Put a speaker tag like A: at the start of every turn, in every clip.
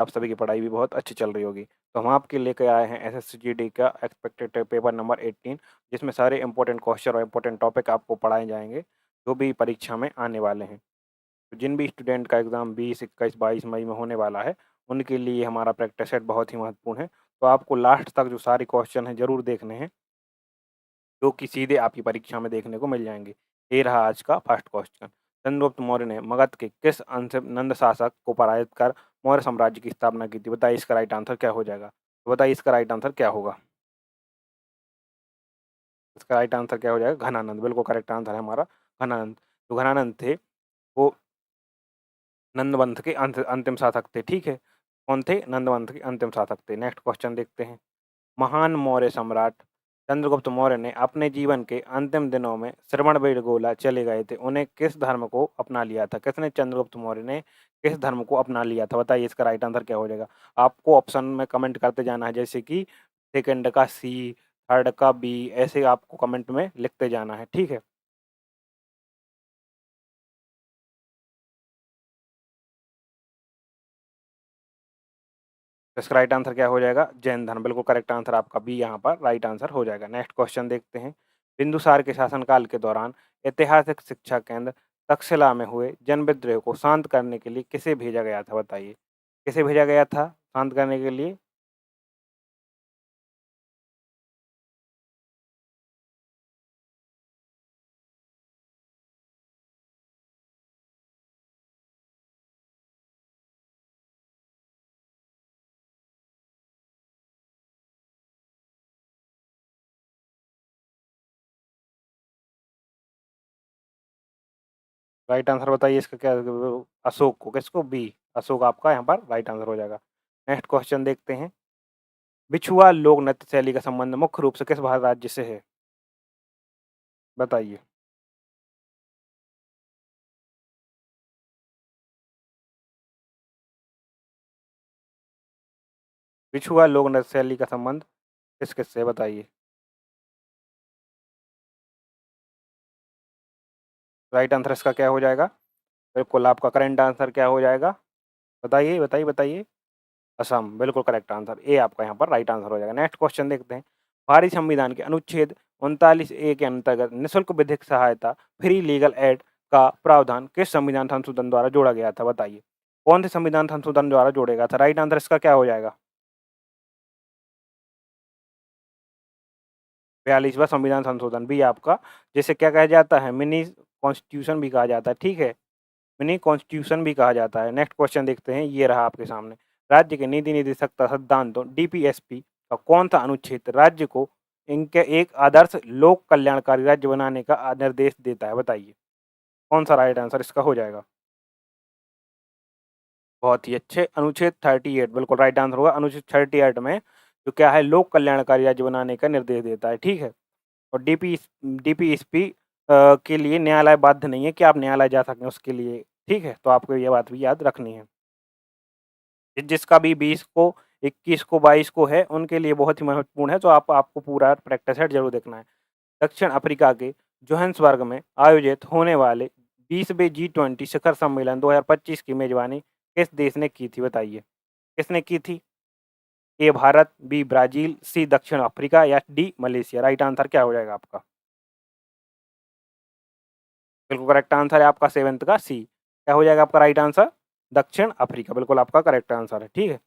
A: आप सभी की पढ़ाई भी बहुत अच्छी चल रही होगी। तो हम आपके लेके आए हैं एसएससी का एक्सपेक्टेड पेपर नंबर 18, जिसमें सारे इंपॉर्टेंट क्वेश्चन और इंपॉर्टेंट टॉपिक आपको पढ़ाए जाएंगे, जो भी परीक्षा में आने वाले हैं। तो जिन भी स्टूडेंट का एग्ज़ाम 20, 21, 22 मई में होने वाला है, उनके लिए हमारा प्रैक्टिस सेट बहुत ही महत्वपूर्ण है। तो आपको लास्ट तक जो सारे क्वेश्चन हैं ज़रूर देखने हैं, जो कि सीधे आपकी परीक्षा में देखने को मिल जाएँगे। ये रहा आज का फर्स्ट क्वेश्चन। चंद्रगुप्त मौर्य ने मगध के किस अंश नंद शासक को पराजित कर मौर्य साम्राज्य की स्थापना की थी? बताइए इसका राइट आंसर क्या हो जाएगा? तो बताइए इसका राइट आंसर क्या होगा? इसका राइट आंसर क्या हो जाएगा? घनानंद, बिल्कुल करेक्ट आंसर है हमारा घनानंद। जो घनानंद थे, वो नंदवंश के अंतिम शासक थे, ठीक है? कौन थे? नंदवंश के अंतिम शासक थे। नेक्स्ट क्वेश्चन देखते हैं। महान मौर्य सम्राट चंद्रगुप्त मौर्य ने अपने जीवन के अंतिम दिनों में श्रवणबेलगोला चले गए थे। उन्हें किस धर्म को अपना लिया था? किसने चंद्रगुप्त मौर्य ने किस धर्म को अपना लिया था? बताइए इसका राइट आंसर क्या हो जाएगा? आपको ऑप्शन में कमेंट करते जाना है, जैसे कि सेकंड का सी, थर्ड का बी, ऐसे आपको कमेंट में लिखते जाना है, ठीक है? तो इसका राइट आंसर क्या हो जाएगा? जैन धर्म, बिल्कुल करेक्ट आंसर आपका बी यहाँ पर राइट आंसर हो जाएगा। नेक्स्ट क्वेश्चन देखते हैं। बिंदुसार के शासनकाल के दौरान ऐतिहासिक शिक्षा केंद्र तक्षशिला में हुए जन विद्रोह को शांत करने के लिए किसे भेजा गया था? बताइए किसे भेजा गया था शांत करने के लिए? राइट आंसर बताइए इसका क्या? अशोक को, किसको? बी, अशोक आपका यहाँ पर राइट आंसर हो जाएगा। नेक्स्ट क्वेश्चन देखते हैं। बिछुआ लोक नृत्य शैली का संबंध मुख्य रूप से किस भारत राज्य से है? बताइए। बिछुआ लोक नृत्य शैली का संबंध किस किस से? बताइए। राइट आंसर इसका क्या हो जाएगा? बिल्कुल आपका करेंट आंसर क्या हो जाएगा? बताइए, बताइए, बताइए। असम, बिल्कुल करेक्ट आंसर। ए आपका यहाँ पर राइट आंसर हो जाएगा। नेक्स्ट क्वेश्चन देखते हैं। भारतीय संविधान के अनुच्छेद 39 ए के अंतर्गत निःशुल्क विधिक सहायता फ्री लीगल एड का प्रावधान किस संविधान संशोधन द्वारा जोड़ा गया था? बताइए। कौन से संविधान संशोधन द्वारा जोड़ा गया था? राइट आंसर इसका क्या हो जाएगा? 42वां संविधान संशोधन भी आपका, जिसे क्या कहा जाता है? मिनी कॉन्स्टिट्यूशन भी कहा जाता है, ठीक है? मिनी कॉन्स्टिट्यूशन भी कहा जाता है। नेक्स्ट क्वेश्चन देखते हैं, ये रहा आपके सामने। राज्य के नीति निर्देशकता सिद्धांतों डीपीएसपी का कौन सा अनुच्छेद राज्य को इनके एक आदर्श लोक कल्याणकारी राज्य बनाने का निर्देश देता है? बताइए कौन सा राइट आंसर इसका हो जाएगा? बहुत ही अच्छे, अनुच्छेद 38 बिल्कुल राइट आंसर होगा। अनुच्छेद 38 में जो क्या है, लोक कल्याणकारी राज्य बनाने का निर्देश देता है, ठीक है? और डीपीएसपी के लिए न्यायालय बाध्य नहीं है कि आप न्यायालय जा सकें उसके लिए, ठीक है? तो आपको ये बात भी याद रखनी है। जिसका भी 20 को, 21 को, 22 को है, उनके लिए बहुत ही महत्वपूर्ण है, तो आपको पूरा प्रैक्टिस सेट ज़रूर देखना है। दक्षिण अफ्रीका के जोहान्सबर्ग में आयोजित होने वाले 20वें जी20 शिखर सम्मेलन 2025 की मेज़बानी किस देश ने की थी? बताइए, किसने की थी? ए भारत, बी ब्राज़ील, सी दक्षिण अफ्रीका या डी मलेशिया? राइट आंसर क्या हो जाएगा आपका? बिल्कुल करेक्ट आंसर है आपका 7th का सी। क्या हो जाएगा आपका राइट आंसर? दक्षिण अफ्रीका, बिल्कुल आपका करेक्ट आंसर है, ठीक है?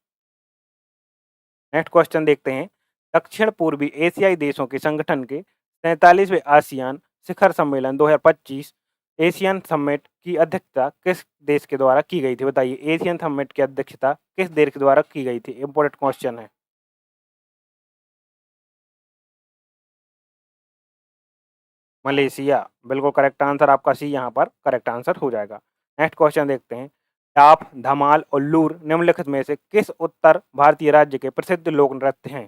A: नेक्स्ट क्वेश्चन देखते हैं। दक्षिण पूर्वी एशियाई देशों के संगठन के 47वें आसियान शिखर सम्मेलन 2025 एशियन समिट की अध्यक्षता किस देश के द्वारा की गई थी? बताइए एशियन समिट की अध्यक्षता किस देश के द्वारा की गई थी? इंपॉर्टेंट क्वेश्चन है। मलेशिया, बिल्कुल करेक्ट आंसर आपका सी यहाँ पर करेक्ट आंसर हो जाएगा। नेक्स्ट क्वेश्चन देखते हैं। टाप, धमाल और लूर निम्नलिखित में से किस उत्तर भारतीय राज्य के प्रसिद्ध लोक नृत्य हैं?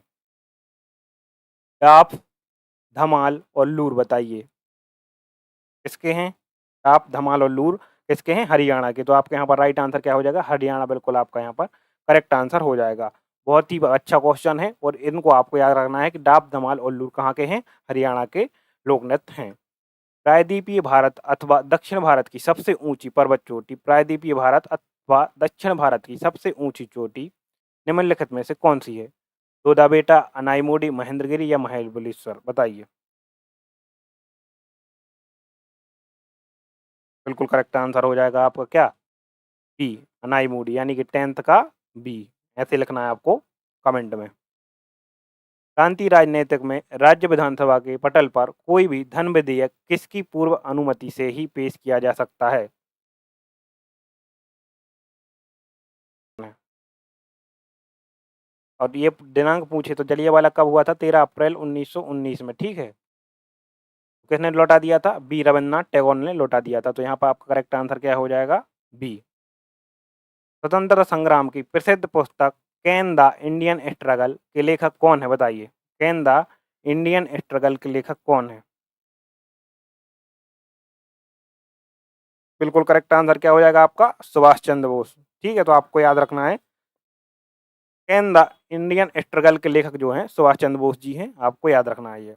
A: टाप, धमाल और लूर बताइए किसके हैं? टाप, धमाल और लूर किसके हैं? हरियाणा के। तो आपके यहाँ पर राइट आंसर क्या हो जाएगा? हरियाणा, बिल्कुल आपका यहाँ पर करेक्ट आंसर हो जाएगा। बहुत ही अच्छा क्वेश्चन है और इनको आपको याद रखना है कि डाप, धमाल और लूर कहाँ के हैं? हरियाणा के लोक नृत्य हैं। प्रायद्वीपीय भारत अथवा दक्षिण भारत की सबसे ऊंची पर्वत चोटी प्रायद्वीपीय भारत अथवा दक्षिण भारत की सबसे ऊंची चोटी निम्नलिखित में से कौन सी है? दोदाबेटा, अनाईमुडी, महेंद्रगिरी या महाबलेश्वर? बताइए। बिल्कुल करेक्ट आंसर हो जाएगा आपका क्या? बी, अनाईमुडी, यानी कि 10th का बी। ऐसे लिखना है आपको कमेंट में। प्रांतीय राजनीतिक में राज्य विधानसभा के पटल पर कोई भी धन विधेयक किसकी पूर्व अनुमति से ही पेश किया जा सकता है? और ये दिनांक पूछे तो जलियांवाला कब हुआ था? 13 अप्रैल 1919 में, ठीक है। किसने लौटा दिया था? बी, रविन्द्रनाथ टैगोर ने लौटा दिया था। तो यहाँ पर आपका करेक्ट आंसर क्या हो जाएगा? बी। स्वतंत्रता संग्राम की प्रसिद्ध पुस्तक कैन द इंडियन स्ट्रगल के लेखक कौन है? बताइए। कैन द इंडियन स्ट्रगल के लेखक कौन है? बिल्कुल करेक्ट आंसर क्या हो जाएगा आपका? सुभाष चंद्र बोस। ठीक है, तो आपको याद रखना है कैन द इंडियन स्ट्रगल के लेखक जो हैं सुभाष चंद्र बोस जी हैं, आपको याद रखना है ये।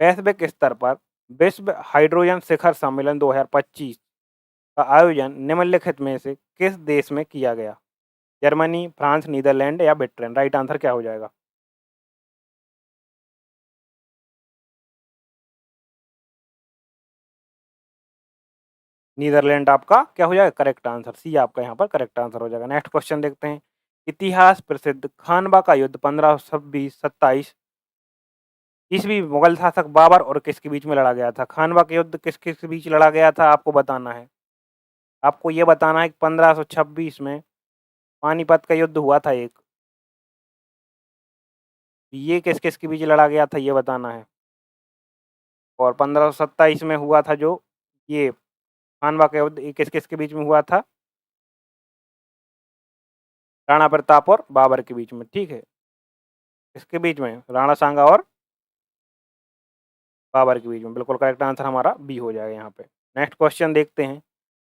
A: वैश्विक स्तर पर विश्व हाइड्रोजन शिखर सम्मेलन 2025 का आयोजन निम्नलिखित में से किस देश में किया गया? जर्मनी, फ्रांस, नीदरलैंड या ब्रिटेन? राइट आंसर क्या हो जाएगा? नीदरलैंड आपका क्या हो जाएगा? Correct answer. सी आपका यहाँ पर करेक्ट आंसर हो जाएगा। नेक्स्ट क्वेश्चन देखते हैं। इतिहास प्रसिद्ध खानवा का युद्ध 1526-27 ईस्वी मुगल शासक बाबर और किसके बीच में लड़ा गया था? खानवा का युद्ध किस किस के बीच लड़ा गया था, आपको बताना है। आपको ये बताना है कि 1526 में पानीपत का युद्ध हुआ था एक, ये किस किस के बीच लड़ा गया था ये बताना है। और 1527 में हुआ था जो ये खानवा का युद्ध, ये किस किस के बीच में हुआ था? राणा प्रताप और बाबर के बीच में, ठीक है। किसके बीच में? राणा सांगा और बाबर के बीच में। बिल्कुल करेक्ट आंसर हमारा बी हो जाएगा यहाँ पे। नेक्स्ट क्वेश्चन देखते हैं।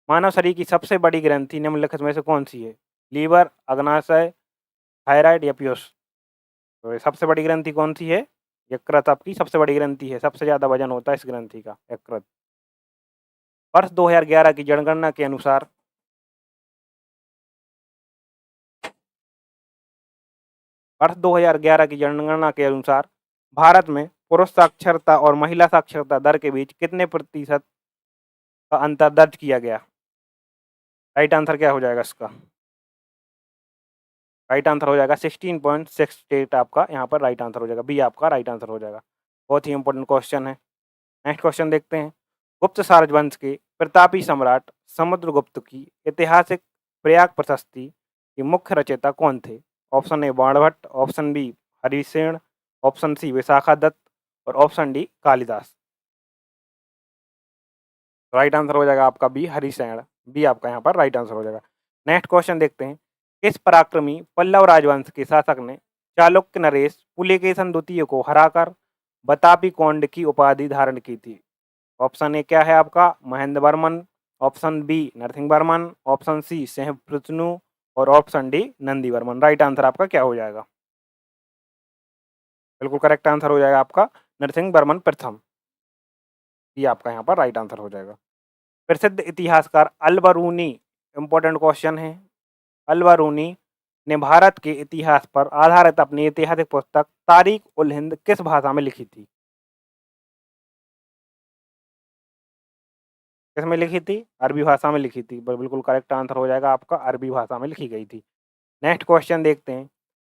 A: मानव शरीर की सबसे बड़ी ग्रंथि निम्नलिखित में से कौन सी है? लीवर, अग्नाशय, थायराइड या पीयूष? तो ये सबसे बड़ी ग्रंथि कौन सी है? यकृत आपकी सबसे बड़ी ग्रंथि है, सबसे ज्यादा वजन होता है इस ग्रंथि का, यकृत। वर्ष 2011 की जनगणना के अनुसार वर्ष 2011 की जनगणना के अनुसार भारत में पुरुष साक्षरता और महिला साक्षरता दर के बीच कितने प्रतिशत का अंतर दर्ज किया गया? राइट आंसर क्या हो जाएगा इसका? राइट आंसर हो जाएगा 16.68 आपका यहाँ पर राइट आंसर हो जाएगा। बी आपका राइट आंसर हो जाएगा। बहुत ही इंपॉर्टेंट क्वेश्चन है। नेक्स्ट क्वेश्चन देखते हैं। गुप्त साम्राज्य के प्रतापी सम्राट समुद्रगुप्त की ऐतिहासिक प्रयाग प्रशस्ति के मुख्य रचयिता कौन थे? Option A Banabhatta, option B Harisena, option C Vishakhadatta और option D Kalidasa. Right answer हो जाएगा आपका बी हरिसेन। बी आपका यहाँ पर राइट आंसर हो जाएगा। नेक्स्ट क्वेश्चन देखते हैं। किस पराक्रमी पल्लव राजवंश के शासक ने चालुक्य नरेश पुलिकेशन द्वितीय को हराकर बतापी कौंड की उपाधि धारण की थी? ऑप्शन ए क्या है आपका? Mahendra Varman, option B Narasimha Varman, option C सिंहपृथनु और option D Nandi Varman. Right answer आपका क्या हो जाएगा? बिल्कुल करेक्ट आंसर हो जाएगा आपका नरसिंह वर्मन प्रथम। ये आपका यहाँ पर राइट आंसर हो जाएगा। प्रसिद्ध इतिहासकार अल-बरूनी, इंपॉर्टेंट क्वेश्चन है। अल-बरूनी ने भारत के इतिहास पर आधारित अपनी ऐतिहासिक पुस्तक तारीख उल हिंद किस भाषा में लिखी थी? किसमें लिखी थी? अरबी भाषा में लिखी थी। बिल्कुल करेक्ट आंसर हो जाएगा आपका, अरबी भाषा में लिखी गई थी। नेक्स्ट क्वेश्चन देखते हैं।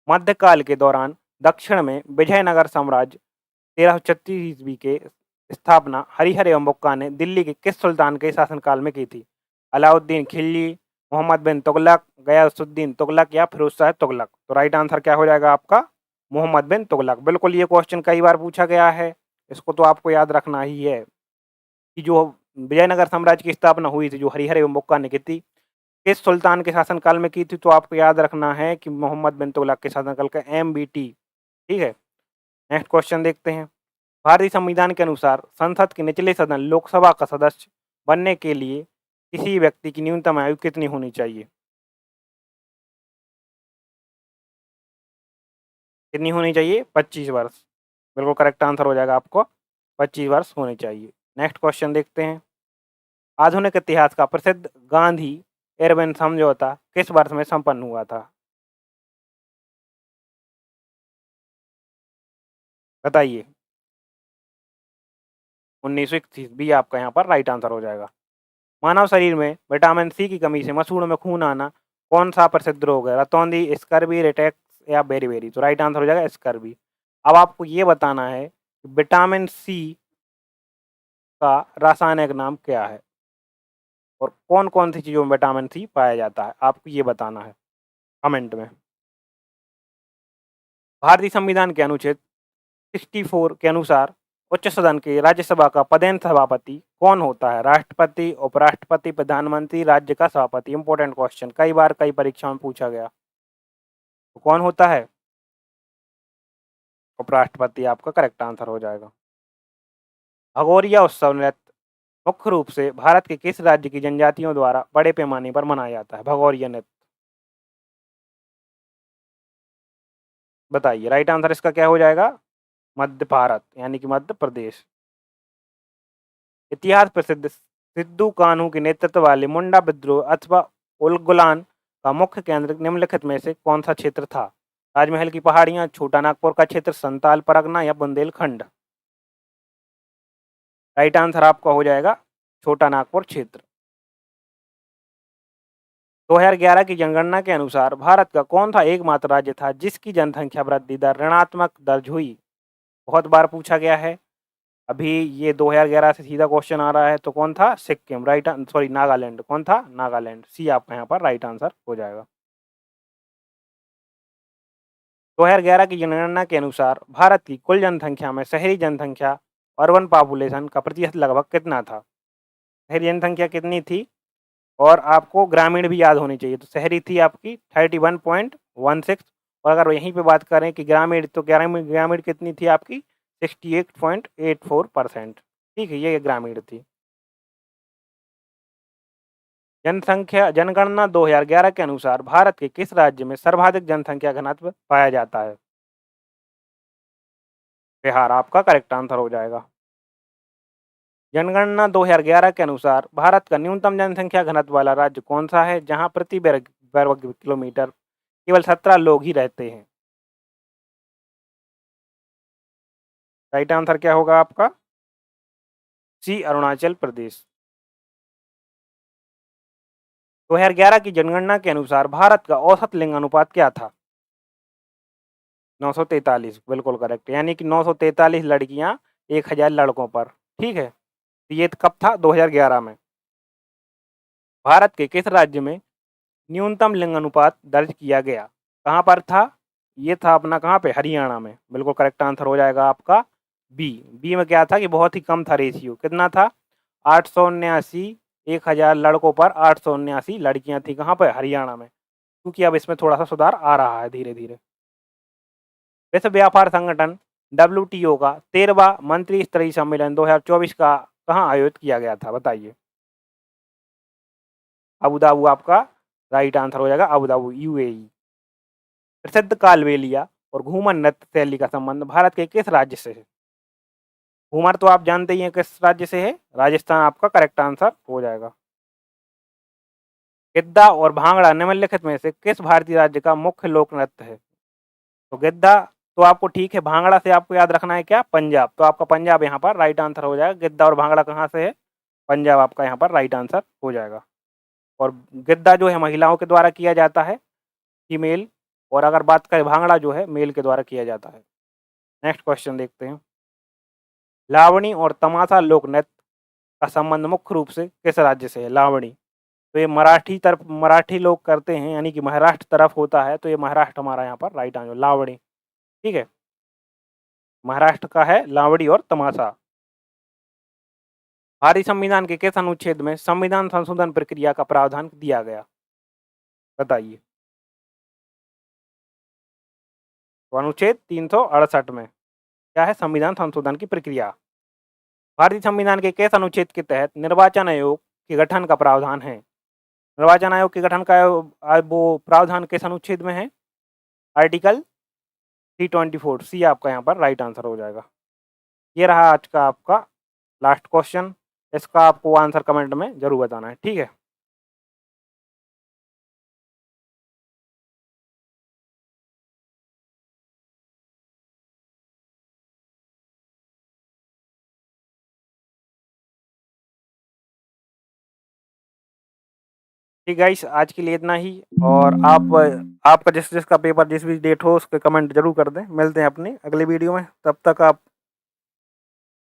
A: मध्यकाल के दौरान दक्षिण में विजयनगर साम्राज्य 1336 ईस्वी के स्थापना हरिहर एवं बुक्का ने दिल्ली के किस सुल्तान के शासनकाल में की थी? अलाउद्दीन खिलजी, मोहम्मद बिन तुगलक, गयासुद्दीन तुगलक या फिरोज शाह तुगलक? तो राइट आंसर क्या हो जाएगा आपका? मोहम्मद बिन तुगलक। बिल्कुल ये क्वेश्चन कई बार पूछा गया है, इसको तो आपको याद रखना ही है कि जो विजयनगर साम्राज्य की स्थापना हुई थी, जो हरिहर एवं बुक्का ने की थी, किस सुल्तान के शासनकाल में की थी? तो आपको याद रखना है कि मोहम्मद बिन तुगलक के शासनकाल का MBT। ठीक है। नेक्स्ट क्वेश्चन देखते हैं। भारतीय संविधान के अनुसार संसद के निचले सदन लोकसभा का सदस्य बनने के लिए किसी व्यक्ति की न्यूनतम आयु कितनी होनी चाहिए? कितनी होनी चाहिए? 25 वर्ष। बिल्कुल करेक्ट आंसर हो जाएगा आपको, 25 वर्ष होने चाहिए। नेक्स्ट क्वेश्चन देखते हैं। आधुनिक इतिहास का प्रसिद्ध गांधी एयरबेन समझौता किस वर्ष में संपन्न हुआ था? बताइए। 1931 बी आपका यहाँ पर राइट आंसर हो जाएगा। मानव शरीर में विटामिन सी की कमी से मसूड़ों में खून आना कौन सा प्रसिद्ध रोग है? रतौंधी, स्कर्वी, रेटेक्स या बेरी-बेरी? तो राइट आंसर हो जाएगा स्कर्वी। अब आपको ये बताना है कि विटामिन सी का रासायनिक नाम क्या है? और कौन-कौन सी चीज़ों में विटामिन सी पाया जाता है? आपको ये बताना है कमेंट में। भारतीय संविधान के अनुच्छेद 64 के अनुसार उच्च सदन के राज्यसभा का पदेन सभापति कौन होता है? राष्ट्रपति, उपराष्ट्रपति, प्रधानमंत्री, राज्य का सभापति? इंपॉर्टेंट क्वेश्चन, कई बार कई परीक्षाओं में पूछा गया। तो कौन होता है? उपराष्ट्रपति आपका करेक्ट आंसर हो जाएगा। भगोरिया उत्सव नृत्य मुख्य रूप से भारत के किस राज्य की जनजातियों द्वारा बड़े पैमाने पर मनाया जाता है? भगोरिया नृत्य बताइए। राइट आंसर इसका क्या हो जाएगा? मध्य भारत यानी कि मध्य प्रदेश। इतिहास प्रसिद्ध सिद्धू कान्हू के नेतृत्व वाले मुंडा विद्रोह अथवा उलगुलान का मुख्य केंद्र निम्नलिखित में से कौन सा क्षेत्र था? ताजमहल की पहाड़ियां, छोटा नागपुर का क्षेत्र, संताल परगना या बुंदेलखंड? राइट आंसर आपका हो जाएगा छोटा नागपुर क्षेत्र। 2011 की जनगणना के अनुसार भारत का कौन सा एकमात्र राज्य था जिसकी जनसंख्या वृद्धि दर ऋणात्मक दर्ज हुई? बहुत बार पूछा गया है। अभी ये 2011 से सीधा क्वेश्चन आ रहा है। तो कौन था? सिक्किम। सॉरी नागालैंड। कौन था? नागालैंड। सी आपका यहाँ पर राइट आंसर हो जाएगा। 2011 की जनगणना के अनुसार भारत की कुल जनसंख्या में शहरी जनसंख्या अर्बन पॉपुलेशन का प्रतिशत लगभग कितना था? शहरी जनसंख्या कितनी थी? और आपको ग्रामीण भी याद होनी चाहिए। तो शहरी थी आपकी 31.16 और अगर यहीं पे बात करें कि ग्रामीण, तो ग्रामीण ग्रामीण कितनी थी आपकी? 68.84%। ठीक है, ये ग्रामीण थी। जनगणना 2011 के अनुसार भारत के किस राज्य में सर्वाधिक जनसंख्या घनत्व पाया जाता है? बिहार आपका करेक्ट आंसर हो जाएगा। जनगणना 2011 के अनुसार भारत का न्यूनतम जनसंख्या घनत्व वाला राज्य कौन सा है जहां प्रति वर्ग किलोमीटर केवल 17 लोग ही रहते हैं? राइट आंसर क्या होगा आपका? सी अरुणाचल प्रदेश। 2011 की जनगणना के अनुसार भारत का औसत लिंग अनुपात क्या था? 943 बिल्कुल करेक्ट, यानी कि 943 लड़कियां 1000 लड़कों पर। ठीक है, तो ये कब था? 2011 में। भारत के किस राज्य में न्यूनतम लिंग अनुपात दर्ज किया गया? कहाँ पर था? ये था अपना कहाँ पे? हरियाणा में। बिल्कुल करेक्ट आंसर हो जाएगा आपका बी। बी में क्या था कि बहुत ही कम था रेशियो। कितना था? 879 1000 लड़कों पर 879 लड़कियां थी। कहाँ पर? हरियाणा में। क्योंकि अब इसमें थोड़ा सा सुधार आ रहा है धीरे धीरे। विश्व व्यापार संगठन WTO का 13वां मंत्री स्तरीय सम्मेलन 2024 का कहाँ आयोजित किया गया था? बताइए। अबू धाबी आपका राइट आंसर हो जाएगा। Abu Dhabi UAE। प्रसिद्ध कालबेलिया और घूमर नृत्य शैली का संबंध भारत के किस राज्य से है? घूमर तो आप जानते ही हैं किस राज्य से है? राजस्थान आपका करेक्ट आंसर हो जाएगा। गिद्दा और भांगड़ा निम्नलिखित में से किस भारतीय राज्य का मुख्य लोक नृत्य है? तो गिद्दा तो आपको ठीक है, भांगड़ा से आपको याद रखना है क्या? पंजाब। तो आपका पंजाब यहाँ पर राइट आंसर हो जाएगा। गिद्दा और भांगड़ा कहाँ से है? पंजाब आपका यहाँ पर राइट आंसर हो जाएगा। और गिद्दा जो है महिलाओं के द्वारा किया जाता है, फीमेल, और अगर बात करें भांगड़ा जो है मेल के द्वारा किया जाता है। नेक्स्ट क्वेश्चन देखते हैं। लावणी और तमाशा लोक नृत्य का संबंध मुख्य रूप से किस राज्य से है? लावणी तो ये मराठी लोग करते हैं, यानी कि महाराष्ट्र तरफ होता है। तो ये महाराष्ट्र हमारा यहाँ पर राइट आंसर। लावणी ठीक है, महाराष्ट्र का है लावड़ी और तमाशा। भारतीय संविधान के किस अनुच्छेद में संविधान संशोधन प्रक्रिया का प्रावधान दिया गया? बताइए। तो अनुच्छेद 368 में क्या है? संविधान संशोधन की प्रक्रिया। भारतीय संविधान के किस अनुच्छेद के तहत निर्वाचन आयोग के गठन का प्रावधान है? निर्वाचन आयोग के गठन का वो प्रावधान किस अनुच्छेद में है? आर्टिकल 324। सी आपका यहाँ पर राइट आंसर हो जाएगा। ये रहा आज का आपका लास्ट क्वेश्चन। इसका आपको आंसर कमेंट में जरूर बताना है। ठीक है। ठीक गाइस, आज के लिए इतना ही। और आपका जिसका पेपर जिस भी डेट हो उसके कमेंट जरूर कर दें। मिलते हैं अपनी अगले वीडियो में, तब तक आप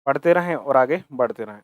A: पढ़ते रहें और आगे बढ़ते रहें।